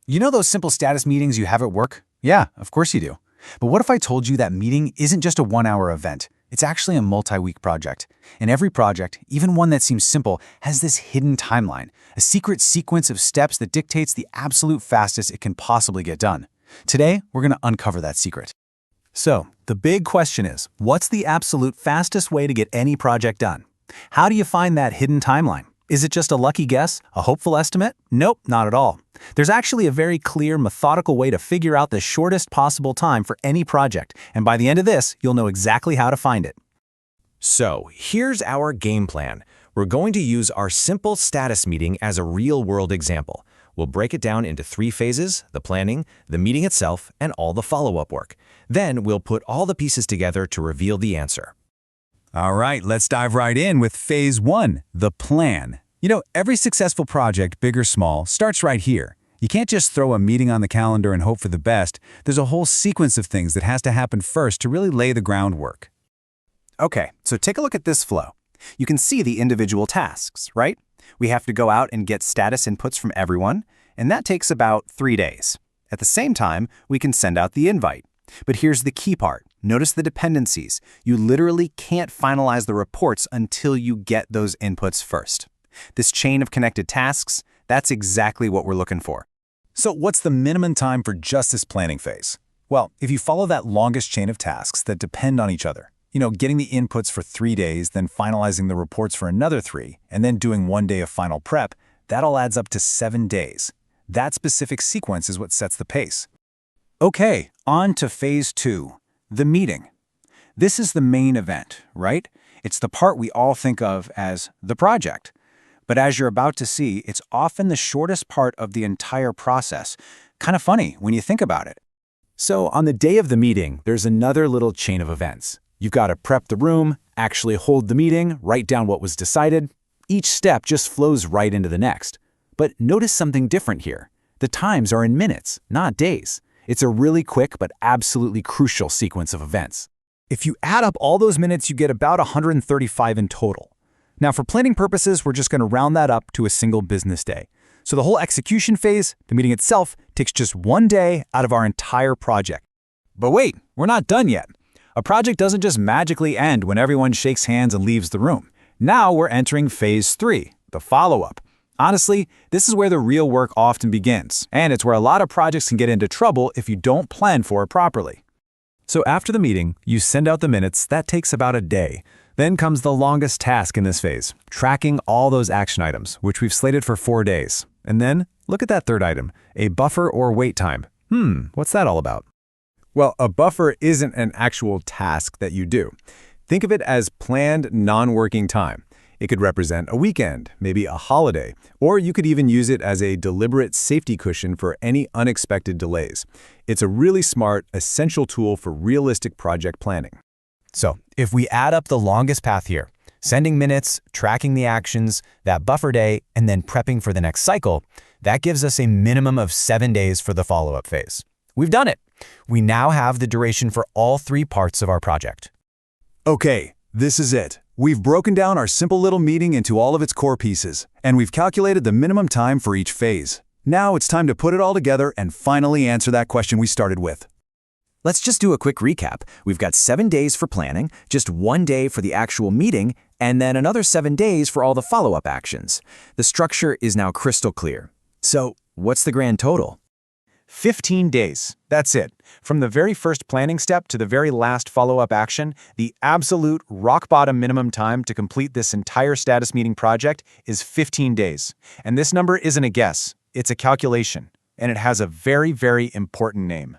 You know those simple status meetings you have at work? Yeah, of course you do. But what if I told you that meeting isn't just a one-hour event? It's actually a multi-week project. And every project, even one that seems simple, has this hidden timeline, a secret sequence of steps that dictates the absolute fastest it can possibly get done. Today, we're going to uncover that secret. So, the big question is, what's the absolute fastest way to get any project done? How do you find that hidden timeline? Is it just a lucky guess, a hopeful estimate? Nope, not at all. There's actually a very clear, methodical way to figure out the shortest possible time for any project, and by the end of this, you'll know exactly how to find it. So, here's our game plan. We're going to use our simple status meeting as a real-world example. We'll break it down into 3 phases: the planning, the meeting itself, and all the follow-up work. Then we'll put all the pieces together to reveal the answer. All right, let's dive right in with phase 1, the plan. You know, every successful project, big or small, starts right here. You can't just throw a meeting on the calendar and hope for the best. There's a whole sequence of things that has to happen first to really lay the groundwork. Okay, so take a look at this flow. You can see the individual tasks, right? We have to go out and get status inputs from everyone, and that takes about 3 days. At the same time, we can send out the invite. But here's the key part. Notice the dependencies. You literally can't finalize the reports until you get those inputs first. This chain of connected tasks, that's exactly what we're looking for. So what's the minimum time for just this planning phase? Well, if you follow that longest chain of tasks that depend on each other, getting the inputs for 3 days, then finalizing the reports for another 3, and then doing 1 day of final prep, that all adds up to 7 days. That specific sequence is what sets the pace. Okay, on to phase 2, the meeting. This is the main event, right? It's the part we all think of as the project. But as you're about to see, it's often the shortest part of the entire process. Kind of funny when you think about it. So on the day of the meeting, there's another little chain of events. You've got to prep the room, actually hold the meeting, write down what was decided. Each step just flows right into the next. But notice something different here. The times are in minutes, not days. It's a really quick but absolutely crucial sequence of events. If you add up all those minutes, you get about 135 in total. Now, for planning purposes, we're just going to round that up to a single business day. So the whole execution phase, the meeting itself, takes just 1 day out of our entire project. But wait, we're not done yet. A project doesn't just magically end when everyone shakes hands and leaves the room. Now we're entering phase 3, the follow-up. Honestly, this is where the real work often begins, and it's where a lot of projects can get into trouble if you don't plan for it properly. So after the meeting, you send out the minutes. That takes about a day. Then comes the longest task in this phase, tracking all those action items, which we've slated for 4 days. And then, look at that third item, a buffer or wait time. What's that all about? Well, a buffer isn't an actual task that you do. Think of it as planned non-working time. It could represent a weekend, maybe a holiday, or you could even use it as a deliberate safety cushion for any unexpected delays. It's a really smart, essential tool for realistic project planning. So, if we add up the longest path here, sending minutes, tracking the actions, that buffer day, and then prepping for the next cycle, that gives us a minimum of 7 days for the follow-up phase. We've done it. We now have the duration for all 3 parts of our project. Okay, this is it. We've broken down our simple little meeting into all of its core pieces, and we've calculated the minimum time for each phase. Now it's time to put it all together and finally answer that question we started with. Let's just do a quick recap. We've got 7 days for planning, just 1 day for the actual meeting, and then another 7 days for all the follow-up actions. The structure is now crystal clear. So, what's the grand total? 15 days. That's it. From the very first planning step to the very last follow-up action, the absolute rock-bottom minimum time to complete this entire status meeting project is 15 days. And this number isn't a guess. It's a calculation. And it has a very, very important name.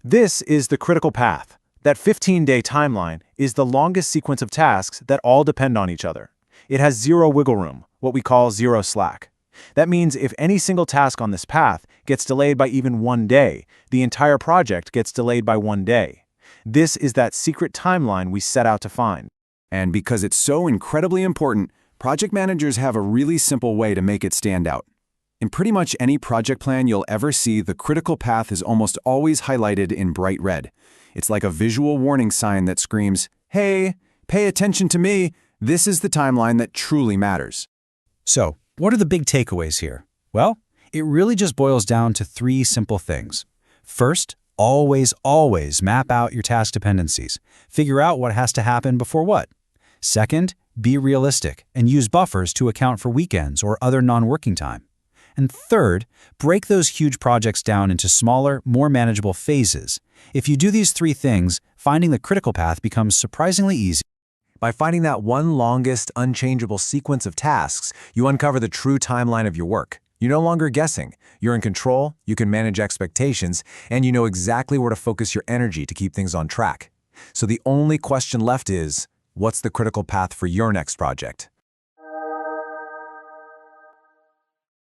This is the critical path. That 15-day timeline is the longest sequence of tasks that all depend on each other. It has zero wiggle room, what we call zero slack. That means if any single task on this path gets delayed by even 1 day, the entire project gets delayed by 1 day. This is that secret timeline we set out to find. And because it's so incredibly important, project managers have a really simple way to make it stand out. In pretty much any project plan you'll ever see, the critical path is almost always highlighted in bright red. It's like a visual warning sign that screams, "Hey, pay attention to me. This is the timeline that truly matters." So, what are the big takeaways here? Well, It really just boils down to 3 simple things. First, always map out your task dependencies. Figure out what has to happen before what. Second, be realistic and use buffers to account for weekends or other non-working time. And third, break those huge projects down into smaller, more manageable phases. If you do these 3 things, finding the critical path becomes surprisingly easy. By finding that one longest, unchangeable sequence of tasks, you uncover the true timeline of your work. You're no longer guessing. You're in control, you can manage expectations, and you know exactly where to focus your energy to keep things on track. So the only question left is, what's the critical path for your next project?